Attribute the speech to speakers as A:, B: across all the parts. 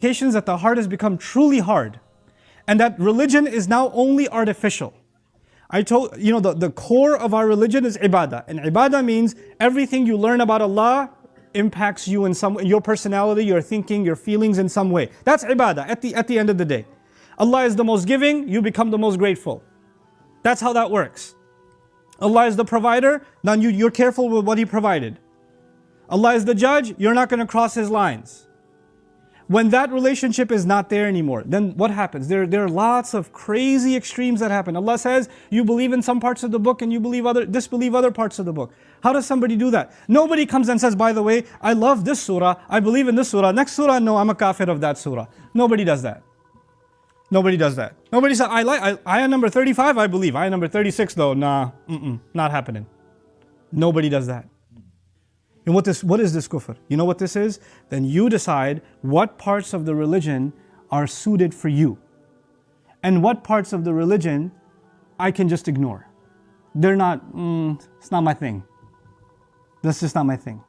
A: indications that the heart has become truly hard and that religion is now only artificial. I told you, the core of our religion is ibadah, and ibadah means everything you learn about Allah impacts you in some way, your personality, your thinking, your feelings in some way. That's ibadah at the end of the day. Allah is the most giving, you become the most grateful. That's how that works. Allah is the provider, then you're careful with what He provided. Allah is the judge, you're not going to cross His lines. When that relationship is not there anymore, then what happens? There are lots of crazy extremes that happen. Allah says, you believe in some parts of the book and you disbelieve other parts of the book. How does somebody do that? Nobody comes and says, by the way, I love this surah, I believe in this surah, next surah, no, I'm a kafir of that surah. Nobody does that. Nobody does that. Nobody says, ayah number 35, I believe. Ayah number 36 though, nah, not happening. Nobody does that. And what is this kufr? You know what this is? Then you decide what parts of the religion are suited for you. And what parts of the religion I can just ignore. They're not, it's not my thing. That's just not my thing.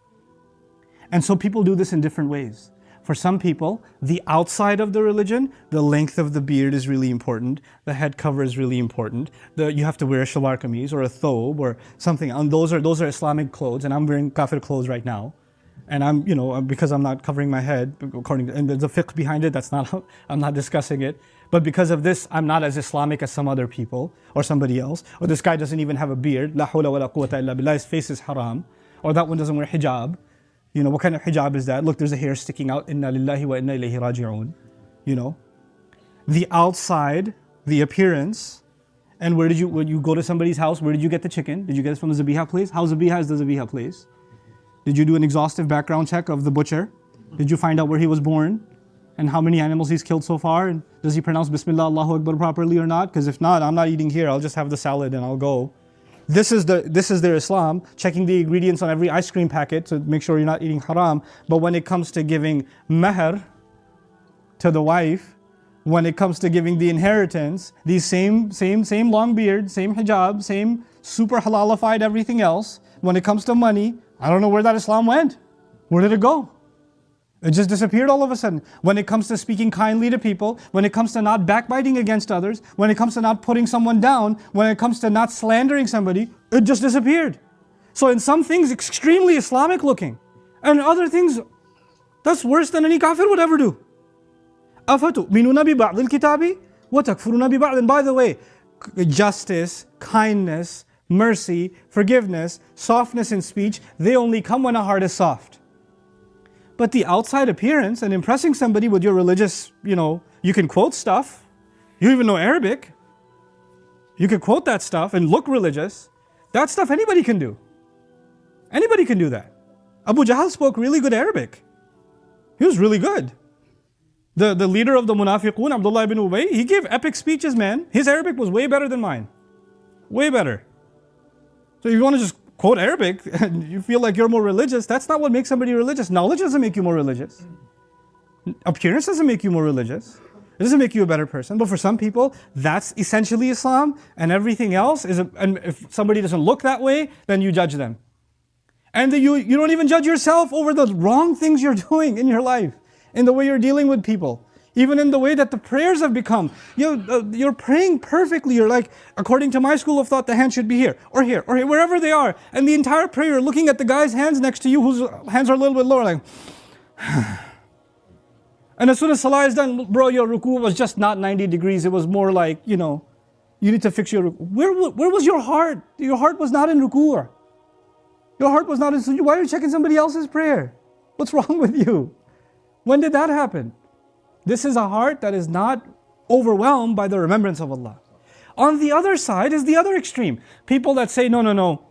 A: And so people do this in different ways. For some people, the outside of the religion, the length of the beard is really important, the head cover is really important, you have to wear a shalwar kameez or a thobe or something, and those are Islamic clothes, and I'm wearing kafir clothes right now. And I'm, because I'm not covering my head, and there's a fiqh behind it, I'm not discussing it. But because of this, I'm not as Islamic as some other people, or somebody else. Or this guy doesn't even have a beard, la hawla wa la quwwata illa billah, his face is haram. Or that one doesn't wear hijab. What kind of hijab is that? Look, there's a hair sticking out. Inna lillahi wa inna ilayhi raji'un. The outside, the appearance. And when you go to somebody's house, where did you get the chicken? Did you get it from the zabiha place? How zabiha is the zabiha place? Did you do an exhaustive background check of the butcher? Did you find out where he was born? And how many animals he's killed so far? And does he pronounce Bismillah Allahu Akbar properly or not? Because if not, I'm not eating here. I'll just have the salad and I'll go. This is their Islam, checking the ingredients on every ice cream packet to make sure you're not eating haram. But when it comes to giving mahr to the wife, when it comes to giving the inheritance, these same long beard, same hijab, same super halalified everything else. When it comes to money, I don't know where that Islam went. Where did it go? It just disappeared all of a sudden. When it comes to speaking kindly to people, when it comes to not backbiting against others, when it comes to not putting someone down, when it comes to not slandering somebody, it just disappeared. So in some things, extremely Islamic looking. And other things, that's worse than any kafir would ever do. أَفَتُؤْمِنُونَ بِبَعْضِ الْكِتَابِ وَتَكْفُرُونَ بِبَعْضٍ. By the way, justice, kindness, mercy, forgiveness, softness in speech, they only come when a heart is soft. But the outside appearance and impressing somebody with your religious, you can quote stuff. You even know Arabic. You can quote that stuff and look religious. That stuff anybody can do. Anybody can do that. Abu Jahl spoke really good Arabic. He was really good. The leader of the Munafiqun, Abdullah ibn Ubay, he gave epic speeches, man. His Arabic was way better than mine. Way better. So if you want to just quote Arabic and you feel like you're more religious, that's not what makes somebody religious. Knowledge doesn't make you more religious. Appearance doesn't make you more religious. It doesn't make you a better person. But for some people, that's essentially Islam, and everything else is, and if somebody doesn't look that way, then you judge them. And you don't even judge yourself over the wrong things you're doing in your life, in the way you're dealing with people. Even in the way that the prayers have become. You're praying perfectly. You're like, according to my school of thought, the hand should be here, or here, or here, wherever they are. And the entire prayer, you're looking at the guy's hands next to you, whose hands are a little bit lower, like, and as soon as salah is done, bro, your ruku was just not 90 degrees. It was more like, you need to fix your ruku. Where was your heart? Your heart was not in ruku. Your heart was not in sujood. Why are you checking somebody else's prayer? What's wrong with you? When did that happen? This is a heart that is not overwhelmed by the remembrance of Allah. On the other side is the other extreme. People that say, no,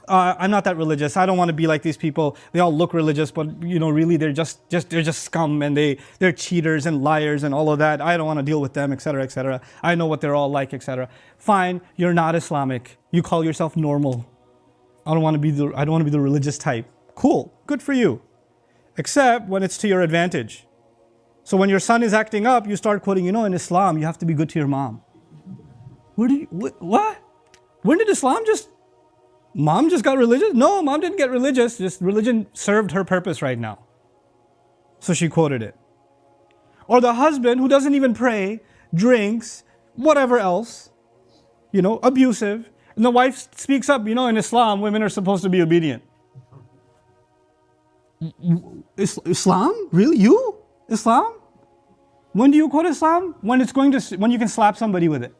A: I'm not that religious. I don't want to be like these people. They all look religious, but really they're just scum, and they're cheaters and liars and all of that. I don't want to deal with them, etc., etc. I know what they're all like, etc. Fine, you're not Islamic. You call yourself normal. I don't want to be the religious type. Cool, good for you. Except when it's to your advantage. So when your son is acting up, you start quoting, in Islam, you have to be good to your mom. What? When did Mom just got religious? No, mom didn't get religious. Just religion served her purpose right now. So she quoted it. Or the husband who doesn't even pray, drinks, whatever else, abusive. And the wife speaks up, in Islam, women are supposed to be obedient. Islam? Really? You? Islam? When do you quote Islam? When you can slap somebody with it.